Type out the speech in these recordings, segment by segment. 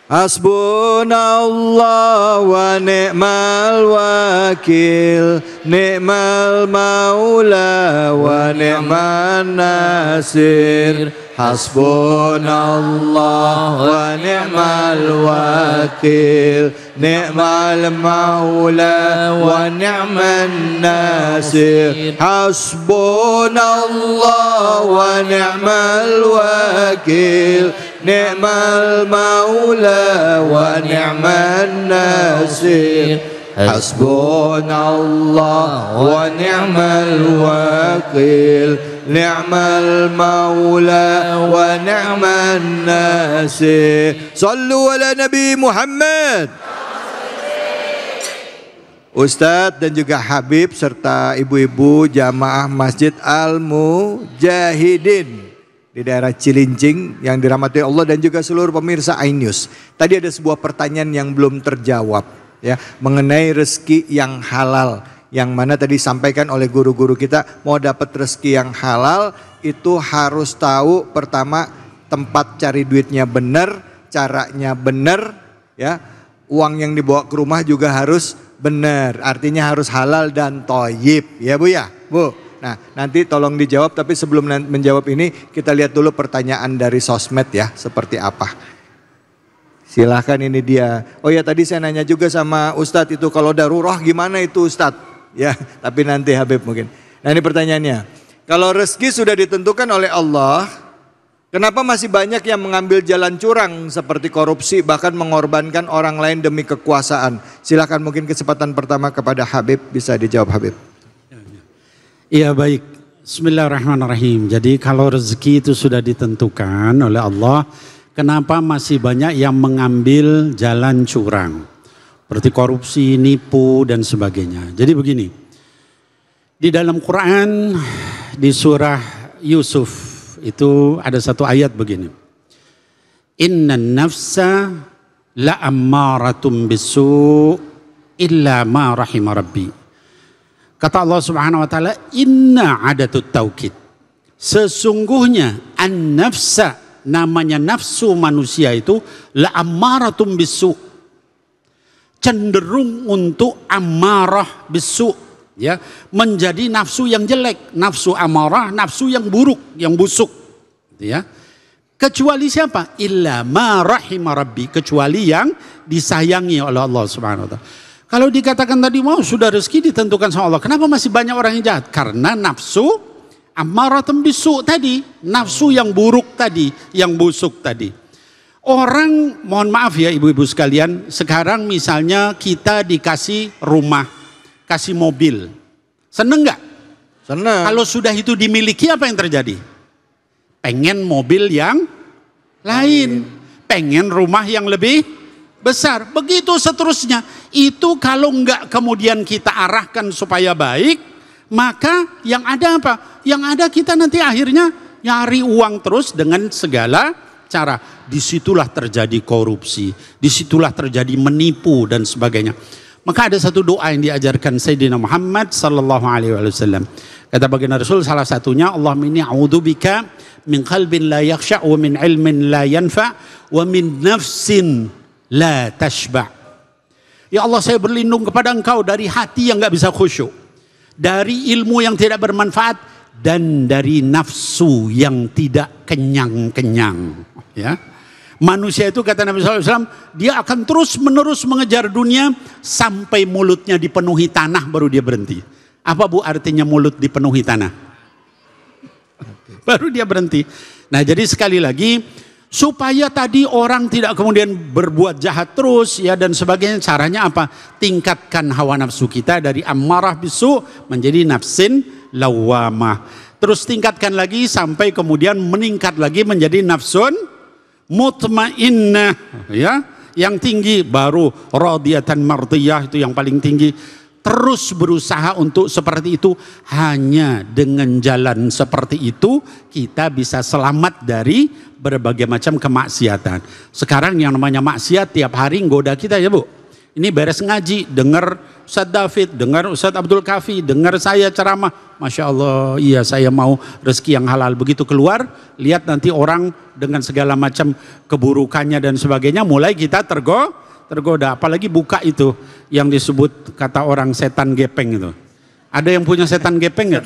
Hasbunallah wa ni'mal wakil, ni'mal maula wa ni'man nasir. Hasbunallah wa ni'mal wakil, ni'mal maula wa ni'man nasir. Hasbunallah wa ni'mal wakil, ni'mal maula wa ni'man nasir. Hasbunallah wa ni'mal wakil, ni'mal maula wa ni'man nasir. Sallu ala Nabi Muhammad. Ustadz dan juga Habib serta ibu-ibu jamaah Masjid Al-Mujahidin di daerah Cilincing yang dirahmati Allah dan juga seluruh pemirsa iNews. Tadi ada sebuah pertanyaan yang belum terjawab ya, mengenai rezeki yang halal, yang mana tadi disampaikan oleh guru-guru kita. Mau dapat rezeki yang halal itu harus tahu pertama tempat cari duitnya benar, caranya benar ya. Uang yang dibawa ke rumah juga harus benar, artinya harus halal dan thayyib ya Bu ya, Bu. Nah nanti tolong dijawab, tapi sebelum menjawab ini kita lihat dulu pertanyaan dari sosmed ya, seperti apa. Silahkan, ini dia. Oh ya, tadi saya nanya juga sama Ustadz itu, kalau darurat gimana itu Ustadz? Ya, tapi nanti Habib mungkin. Nah ini pertanyaannya, kalau rezeki sudah ditentukan oleh Allah, kenapa masih banyak yang mengambil jalan curang seperti korupsi, bahkan mengorbankan orang lain demi kekuasaan? Silahkan, mungkin kesempatan pertama kepada Habib, bisa dijawab Habib. Iya baik, bismillahirrahmanirrahim. Jadi kalau rezeki itu sudah ditentukan oleh Allah, kenapa masih banyak yang mengambil jalan curang? Seperti korupsi, nipu dan sebagainya. Jadi begini, di dalam Quran di surah Yusuf itu ada satu ayat begini. Innan nafsa la ammaratum bisu illa ma rahima rabbi. Kata Allah Subhanahu wa taala, inna adatut taukid. Sesungguhnya an-nafsa, namanya nafsu manusia itu la ammaratum bisu, cenderung untuk amarah bisu ya, menjadi nafsu yang jelek, nafsu amarah, nafsu yang buruk, yang busuk ya. Kecuali siapa? Illa ma rahima rabbi, kecuali yang disayangi oleh Allah Subhanahu wa taala. Kalau dikatakan tadi mau sudah rezeki ditentukan sama Allah, kenapa masih banyak orang yang jahat? Karena nafsu ammaratun bisu tadi, nafsu yang buruk tadi, yang busuk tadi. Orang, mohon maaf ya ibu-ibu sekalian, sekarang misalnya kita dikasih rumah, kasih mobil, seneng nggak? Seneng. Kalau sudah itu dimiliki, apa yang terjadi? Pengen mobil yang lain, pengen rumah yang lebih besar, begitu seterusnya. Itu kalau enggak kemudian kita arahkan supaya baik, maka yang ada apa? Yang ada kita nanti akhirnya nyari uang terus dengan segala cara. Disitulah terjadi korupsi, disitulah terjadi menipu dan sebagainya. Maka ada satu doa yang diajarkan Sayyidina Muhammad sallallahu alaihi wasallam. Kata baginda Rasul, salah satunya, Allahumma inni a'udzubika min qalbin la yakhsha' wa min ilmin la yanfa' wa min nafsin la tashba'. Ya Allah, saya berlindung kepada Engkau dari hati yang gak bisa khusyuk, dari ilmu yang tidak bermanfaat, dan dari nafsu yang tidak kenyang-kenyang. Ya, manusia itu kata Nabi SAW, dia akan terus menerus mengejar dunia sampai mulutnya dipenuhi tanah baru dia berhenti. Apa Bu artinya mulut dipenuhi tanah? Baru dia berhenti. Nah jadi sekali lagi, supaya tadi orang tidak kemudian berbuat jahat terus ya dan sebagainya, caranya apa? Tingkatkan hawa nafsu kita dari ammarah bisu menjadi nafsin lawamah. Terus tingkatkan lagi sampai kemudian meningkat lagi menjadi nafsun mutmainnah ya, yang tinggi, baru radiyatan mardiyah, itu yang paling tinggi. Terus berusaha untuk seperti itu. Hanya dengan jalan seperti itu kita bisa selamat dari berbagai macam kemaksiatan. Sekarang yang namanya maksiat tiap hari nggoda kita ya Bu. Ini beres ngaji, dengar Ustadz David, dengar Ustadz Abdul Kafi, dengar saya ceramah. Masya Allah, iya saya mau rezeki yang halal. Begitu keluar, lihat nanti orang dengan segala macam keburukannya dan sebagainya, mulai kita tergoda. Apalagi buka itu yang disebut kata orang setan gepeng itu. Ada yang punya setan gepeng nggak?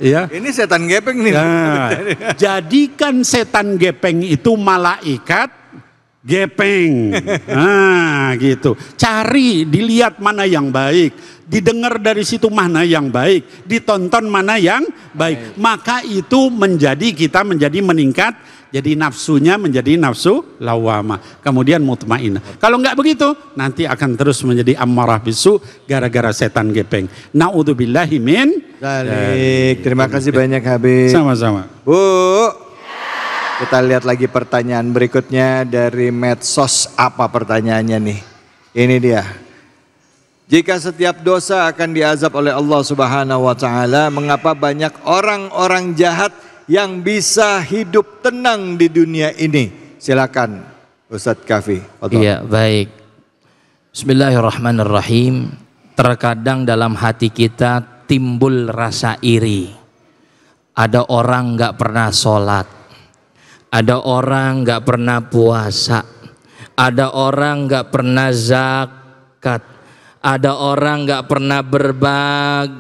Ya. Ini setan gepeng nih. Nah, jadikan setan gepeng itu malaikat gepeng. Nah, gitu. Cari, dilihat mana yang baik, didengar dari situ mana yang baik, ditonton mana yang baik. Maka itu kita menjadi meningkat, jadi nafsunya menjadi nafsu lawamah, kemudian mutmainah. Kalau enggak begitu, nanti akan terus menjadi ammarah bisu gara-gara setan gepeng. Naudzubillahi min dzalik. Terima kasih banyak Habib. Sama-sama. Bu, kita lihat lagi pertanyaan berikutnya dari medsos. Apa pertanyaannya nih? Ini dia. Jika setiap dosa akan diazab oleh Allah Subhanahu wa taala, mengapa banyak orang-orang jahat yang bisa hidup tenang di dunia ini? Silakan Ustadz Kafi. Iya, baik. Bismillahirrahmanirrahim. Terkadang dalam hati kita timbul rasa iri. Ada orang nggak pernah sholat, ada orang nggak pernah puasa, ada orang nggak pernah zakat, ada orang nggak pernah berbagi,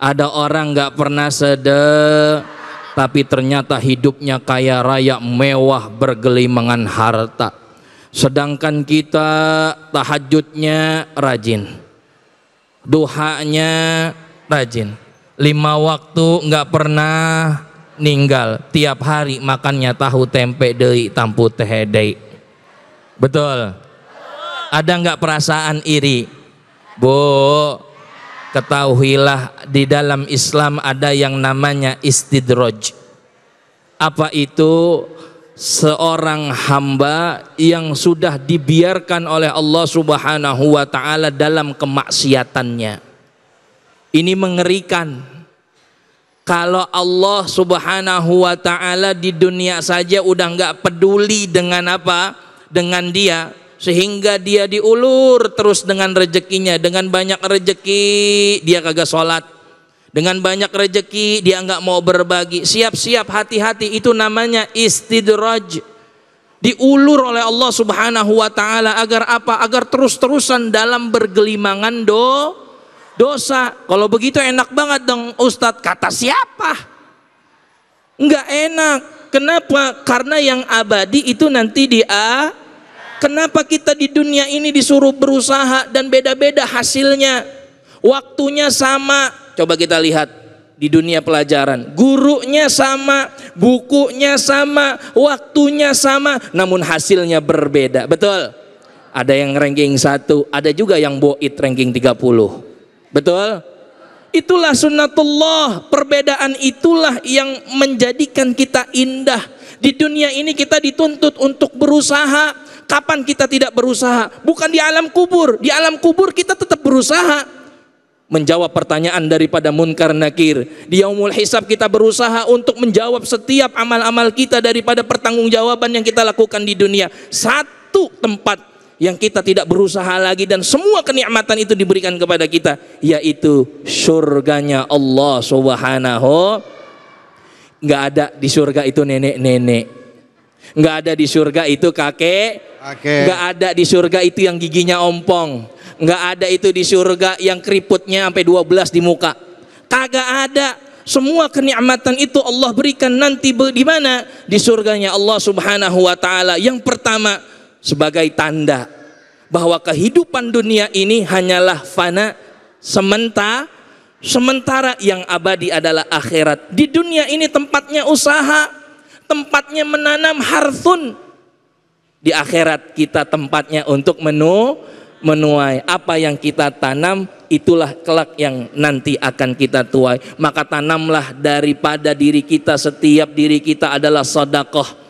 ada orang nggak pernah sedekah, tapi ternyata hidupnya kaya raya, mewah, bergelimangan harta. Sedangkan kita tahajudnya rajin, duhanya rajin, 5 waktu nggak pernah ninggal, tiap hari makannya tahu tempe deui tampu teh deui. Betul? Ada nggak perasaan iri? Bu, ketahuilah di dalam Islam ada yang namanya istidraj. Apa itu? Seorang hamba yang sudah dibiarkan oleh Allah Subhanahu wa taala dalam kemaksiatannya. Ini mengerikan. Kalau Allah Subhanahu wa taala di dunia saja udah nggak peduli dengan apa? Dengan dia, sehingga dia diulur terus dengan rezekinya. Dengan banyak rezeki dia kagak sholat, dengan banyak rezeki dia nggak mau berbagi. Siap-siap, hati-hati, itu namanya istidraj. Diulur oleh Allah Subhanahu wa taala agar apa? Agar terus-terusan dalam bergelimangan dosa. Kalau begitu enak banget dong Ustadz. Kata siapa? Enggak enak. Kenapa? Karena yang abadi itu nanti Kenapa kita di dunia ini disuruh berusaha dan beda-beda hasilnya? Waktunya sama. Coba kita lihat di dunia pelajaran. Gurunya sama, bukunya sama, waktunya sama, namun hasilnya berbeda. Betul? Ada yang ranking 1, ada juga yang boit ranking 30. Betul? Itulah sunnatullah. Perbedaan itulah yang menjadikan kita indah. Di dunia ini kita dituntut untuk berusaha. Kapan kita tidak berusaha? Bukan di alam kubur. Di alam kubur kita tetap berusaha menjawab pertanyaan daripada munkar nakir. Di yaumul hisab kita berusaha untuk menjawab setiap amal-amal kita daripada pertanggungjawaban yang kita lakukan di dunia. Satu tempat yang kita tidak berusaha lagi dan semua kenikmatan itu diberikan kepada kita, yaitu surganya Allah Subhanahu. Nggak ada di surga itu nenek-nenek, nggak ada di surga itu kakek, nggak ada di surga itu yang giginya ompong, nggak ada itu di surga yang keriputnya sampai 12 di muka. Kagak ada. Semua kenikmatan itu Allah berikan nanti di mana? Di surganya Allah Subhanahu wa taala. Yang pertama, sebagai tanda bahwa kehidupan dunia ini hanyalah fana, sementara yang abadi adalah akhirat. Di dunia ini tempatnya usaha, tempatnya menanam harthun. Di akhirat kita tempatnya untuk menuai. Apa yang kita tanam, itulah kelak yang nanti akan kita tuai. Maka tanamlah daripada diri kita, setiap diri kita adalah sedekah.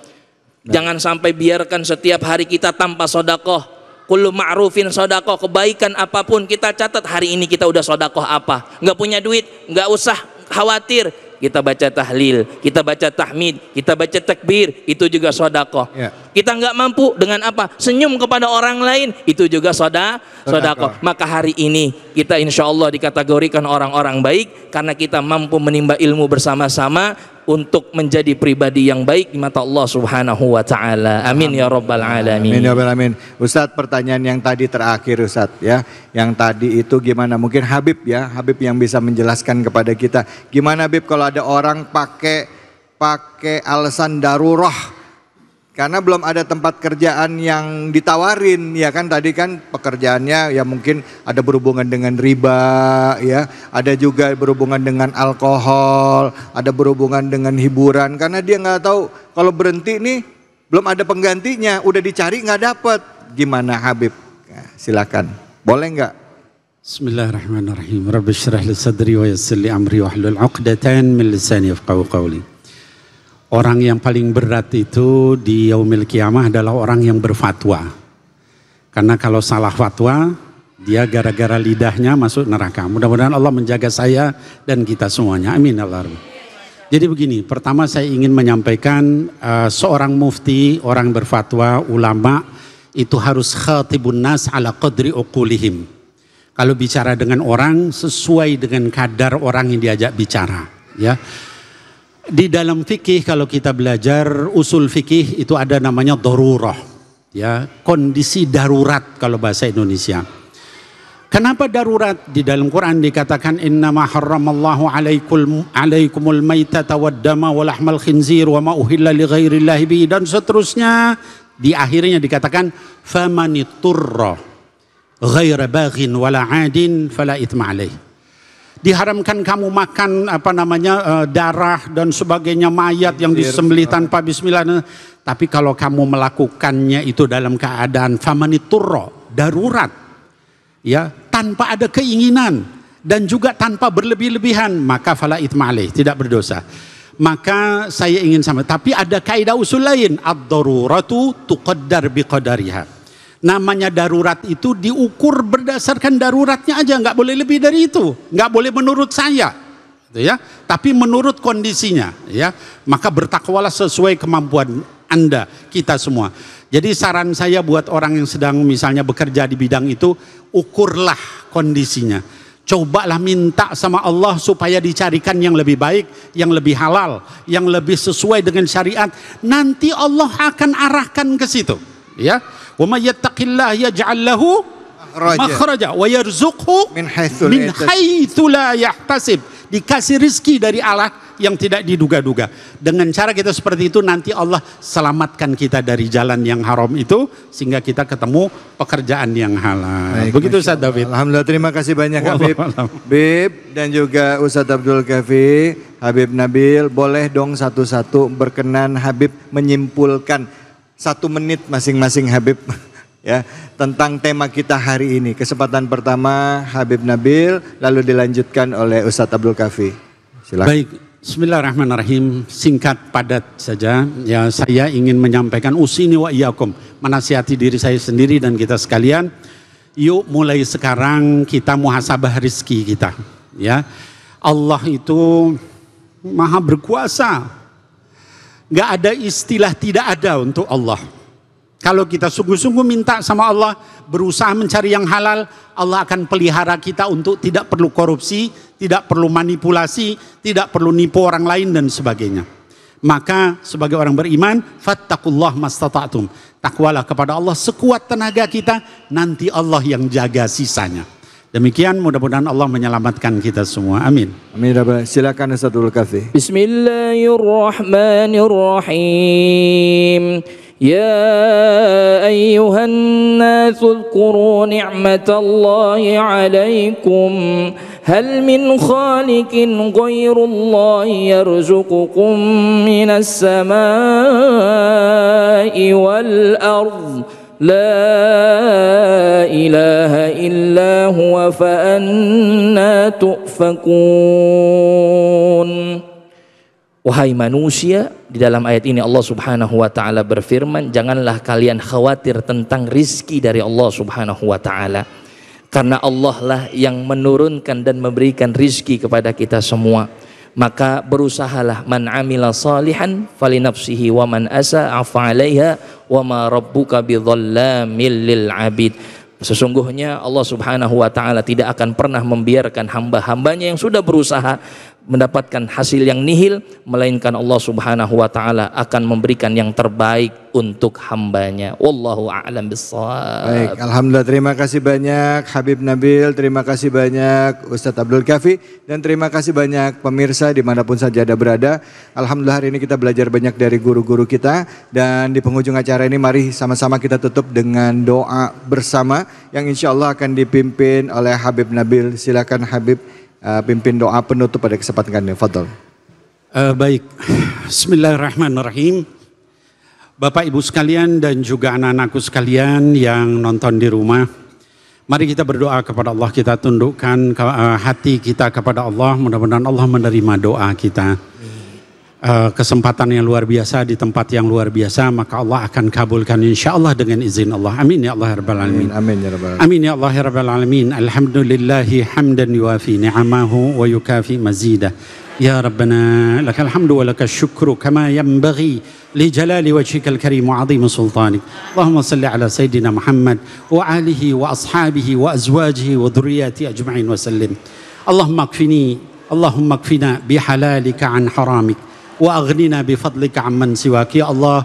Jangan sampai biarkan setiap hari kita tanpa sedekah. Kullu ma'rufin sedekah. Kebaikan apapun kita catat, hari ini kita udah sedekah apa. Nggak punya duit, nggak usah khawatir. kita baca tahlil, kita baca tahmid, kita baca takbir, itu juga sedekah. Ya. Kita nggak mampu dengan apa? Senyum kepada orang lain, itu juga sedekah. Maka hari ini kita insya Allah dikategorikan orang-orang baik karena kita mampu menimba ilmu bersama-sama untuk menjadi pribadi yang baik di mata Allah Subhanahu wa taala. Amin ya rabbal alamin. Amin ya rabbal alamin. Ustadz, pertanyaan yang tadi terakhir Ustadz ya. Yang tadi itu gimana? Mungkin Habib ya, Habib yang bisa menjelaskan kepada kita. Gimana Habib kalau ada orang pakai alasan darurah karena belum ada tempat kerjaan yang ditawarin, ya kan, tadi kan pekerjaannya ya mungkin ada berhubungan dengan riba, ya, ada juga berhubungan dengan alkohol, ada berhubungan dengan hiburan, karena dia nggak tahu kalau berhenti nih belum ada penggantinya, udah dicari nggak dapet, gimana Habib? Ya, silakan, boleh nggak? Bismillahirrahmanirrahim. Rabbi shrah li sadri wa yassir li amri wahlul 'uqdatan min lisani yafqahu qawli. Orang yang paling berat itu di yaumil kiamah adalah orang yang berfatwa. Karena kalau salah fatwa, dia gara-gara lidahnya masuk neraka. Mudah-mudahan Allah menjaga saya dan kita semuanya. Amin. Jadi begini, pertama saya ingin menyampaikan seorang mufti, orang berfatwa, ulama, itu harus khatibun nas ala qadri uqulihim. Kalau bicara dengan orang, sesuai dengan kadar orang yang diajak bicara. Ya. Di dalam fikih kalau kita belajar usul fikih itu ada namanya darurah, ya, kondisi darurat kalau bahasa Indonesia. Kenapa darurat? Di dalam Quran dikatakan innama harramallahu alaikumul maitata waddama walahmal khinzir wa ma uhilla li ghairillahi bihi dan seterusnya. Di akhirnya dikatakan famaniturra ghaira baghin wala 'adin fala itsma alaih. Diharamkan kamu makan darah dan sebagainya, mayat yang disembelih tanpa bismillah. Tapi kalau kamu melakukannya itu dalam keadaan famaniturra, darurat, ya, tanpa ada keinginan dan juga tanpa berlebih-lebihan, maka fala itsma alaih, tidak berdosa. Maka saya ingin tapi ada kaidah usul lain, ad-daruratu tuqaddar biqadariha. Namanya darurat itu diukur berdasarkan daruratnya aja, nggak boleh lebih dari itu, nggak boleh menurut saya, gitu ya. Tapi menurut kondisinya, ya. Maka bertakwalah sesuai kemampuan Anda, kita semua. Jadi saran saya buat orang yang sedang misalnya bekerja di bidang itu, ukurlah kondisinya. Cobalah minta sama Allah supaya dicarikan yang lebih baik, yang lebih halal, yang lebih sesuai dengan syariat. Nanti Allah akan arahkan ke situ, ya. Wa may yattaqillah yaj'al lahu makhraja wa yarzuqhu min haitsu la yahtasib. Dikasih rizki dari Allah yang tidak diduga-duga. Dengan cara kita seperti itu nanti Allah selamatkan kita dari jalan yang haram itu sehingga kita ketemu pekerjaan yang halal. Baik, begitu Ustaz David. Alhamdulillah, terima kasih banyak Habib. Habib dan juga Ustaz Abdul Kafi, Habib Nabil, boleh dong satu-satu berkenan Habib menyimpulkan 1 menit masing-masing Habib ya tentang tema kita hari ini. Kesempatan pertama Habib Nabil, lalu dilanjutkan oleh Ustadz Abdul Kafi. Silakan. Baik, bismillahirrahmanirrahim. Singkat padat saja. Ya, saya ingin menyampaikan usini wa iyyakum, menasihati diri saya sendiri dan kita sekalian. Yuk mulai sekarang kita muhasabah rizki kita. Ya, Allah itu Maha berkuasa. Nggak ada istilah tidak ada untuk Allah. Kalau kita sungguh-sungguh minta sama Allah, berusaha mencari yang halal, Allah akan pelihara kita untuk tidak perlu korupsi, tidak perlu manipulasi, tidak perlu nipu orang lain dan sebagainya. Maka sebagai orang beriman, fattaqullah mastata'tum. Takwalah kepada Allah sekuat tenaga kita, nanti Allah yang jaga sisanya. Demikian, mudah-mudahan Allah menyelamatkan kita semua. Amin. Amin. Silakan Ustaz Abdul Kafi. Bismillahirrahmanirrahim. Ya ayyuhan nasu dzkuru ni'matallahi 'alaikum hal min khaliqin ghairullahi yarzuqukum minas samai wal ardh La ilaha illa huwa fa anna tu'fakun. Wahai manusia, di dalam ayat ini Allah Subhanahu wa taala berfirman, janganlah kalian khawatir tentang rizki dari Allah Subhanahu wa taala. Karena Allah lah yang menurunkan dan memberikan rizki kepada kita semua. Maka berusahalah, man amila salihan falinafsihi wa man asa'a fa'alaiha wa ma rabbuka bidzalamil lil abid. Sesungguhnya Allah Subhanahu wa taala tidak akan pernah membiarkan hamba-hambanya yang sudah berusaha mendapatkan hasil yang nihil, melainkan Allah Subhanahu wa taala akan memberikan yang terbaik untuk hambanya. Wallahu a'lam bissawab. Baik, alhamdulillah, terima kasih banyak Habib Nabil, terima kasih banyak Ustadz Abdul Kafi, dan terima kasih banyak pemirsa dimanapun saja Anda berada. Alhamdulillah hari ini kita belajar banyak dari guru-guru kita, dan di penghujung acara ini mari sama-sama kita tutup dengan doa bersama yang insya Allah akan dipimpin oleh Habib Nabil. Silakan Habib pimpin doa penutup pada kesempatan ini. Fadhol. Baik, Bismillahirrahmanirrahim. Bapak Ibu sekalian dan juga anak-anakku sekalian yang nonton di rumah, mari kita berdoa kepada Allah, kita tundukkan hati kita kepada Allah, mudah-mudahan Allah menerima doa kita. Kesempatan yang luar biasa di tempat yang luar biasa, maka Allah akan kabulkan insyaAllah dengan izin Allah. Amin ya Allah ya Rabbal Alamin. Amin ya Rabbal Alamin. Amin ya Allah ya Rabbal Alamin. Alhamdulillahi hamdan yuafi ni'amahu wa yukafi mazidah. Ya Rabbana lakal hamdu wa lakal syukru kama yanbaghi li jalali wajhikal karim wa azim sultanik. Allahumma salli ala Sayyidina Muhammad wa alihi wa ashabihi wa azwajihi wa dhurriyyati ajma'in wa sallim. Allahumma kfina bihalalika an haramik wa aghnina bifadlika amman siwak. Ya Allah,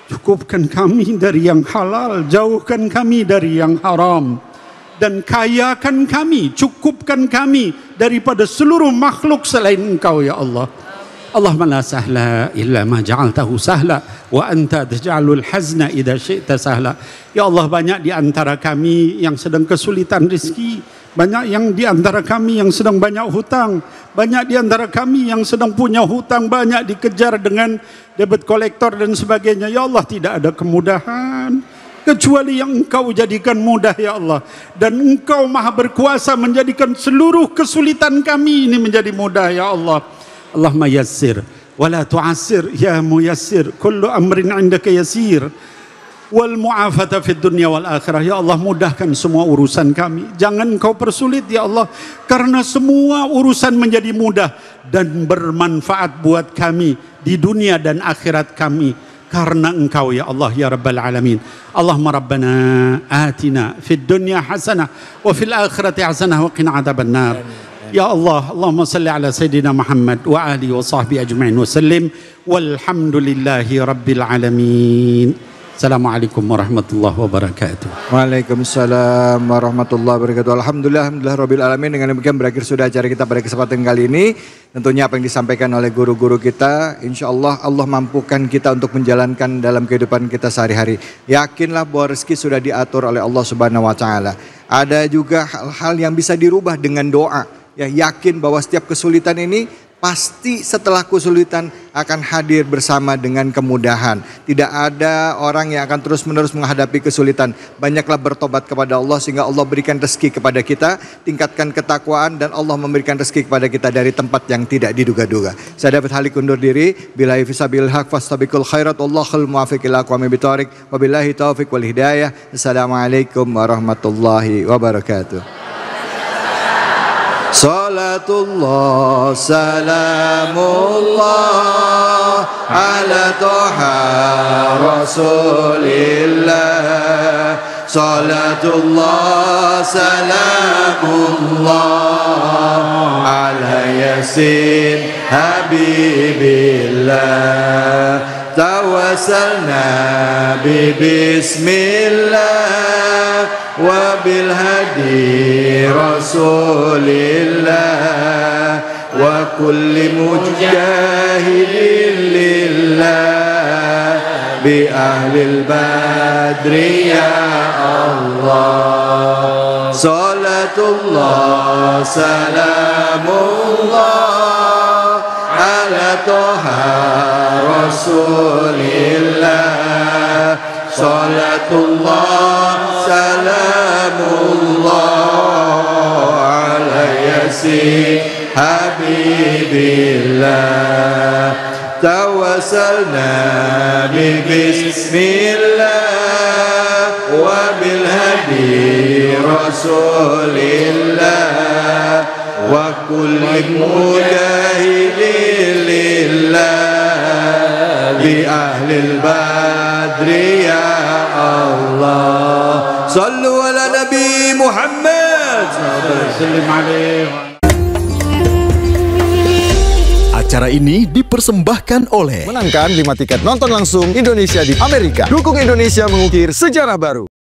cukupkan kami dari yang halal, jauhkan kami dari yang haram, dan kayakan kami, cukupkan kami daripada seluruh makhluk selain Engkau ya Allah. Allahumma la sahla illa ma ja'altahu sahla wa anta taj'alul hazna idza syi'ta sahla. Ya Allah, banyak di antara kami yang sedang kesulitan rezeki, banyak yang di antara kami yang sedang banyak hutang, banyak di antara kami yang sedang punya hutang banyak, dikejar dengan debit kolektor dan sebagainya. Ya Allah, tidak ada kemudahan kecuali yang Engkau jadikan mudah ya Allah, dan Engkau maha berkuasa menjadikan seluruh kesulitan kami ini menjadi mudah ya Allah. Allahumma yassir wa la tu'assir ya muyassir, kullu amrin 'indaka yasir wal mu'afata fid dunya wal akhirah. Ya Allah, mudahkan semua urusan kami, jangan Engkau persulit ya Allah, karena semua urusan menjadi mudah dan bermanfaat buat kami di dunia dan akhirat kami karena Engkau ya Allah ya Rabbal Alamin. Allahumma Rabbana atina fid dunya hasanah wa fil akhirati hasanah wa qina adzabannar. Ya Allah, Allahumma salli ala Sayyidina Muhammad wa alihi wa sahbihi ajma'in wa sallim, walhamdulillahi Rabbil Alamin. Assalamualaikum warahmatullahi wabarakatuh. Waalaikumsalam warahmatullahi wabarakatuh. Alhamdulillah Rabbil Alamin. Dengan demikian berakhir sudah acara kita pada kesempatan kali ini. Tentunya apa yang disampaikan oleh guru-guru kita, insya Allah Allah mampukan kita untuk menjalankan dalam kehidupan kita sehari-hari. Yakinlah bahwa rezeki sudah diatur oleh Allah Subhanahu wa taala. Ada juga hal-hal yang bisa dirubah dengan doa. Ya, yakin bahwa setiap kesulitan ini pasti setelah kesulitan akan hadir bersama dengan kemudahan. Tidak ada orang yang akan terus-menerus menghadapi kesulitan. Banyaklah bertobat kepada Allah sehingga Allah berikan rezeki kepada kita. Tingkatkan ketakwaan dan Allah memberikan rezeki kepada kita dari tempat yang tidak diduga-duga. Saya David Halik undur diri. Billahi fisabil haq fastabiqul khairat. Wallahul muwaffiq ila aqwamit thoriq. Wabillahi taufiq wal hidayah. Assalamualaikum warahmatullahi wabarakatuh. Salatullah salamullah ala toha rasulillah. Salatullah salamullah ala yasin habibillah. Tawassalna bi bismillah wa bil hadi rasulillah wa kulli mujahidin lillah bi ahlil badri ya Allah. Salatullah salamullah ala toha rasulillah. Salatullah salamullah ala yasin habibillah. Tawassalna bi bismillah wa bil hadi rasulillah wa kulli mujahid lillah bi ahlil badri ya Allah. Sallu ala Nabi Muhammad sallallahu alaihi wasallam. Acara ini dipersembahkan oleh Menangkan 5 tiket nonton langsung Indonesia di Amerika. Dukung Indonesia mengukir sejarah baru.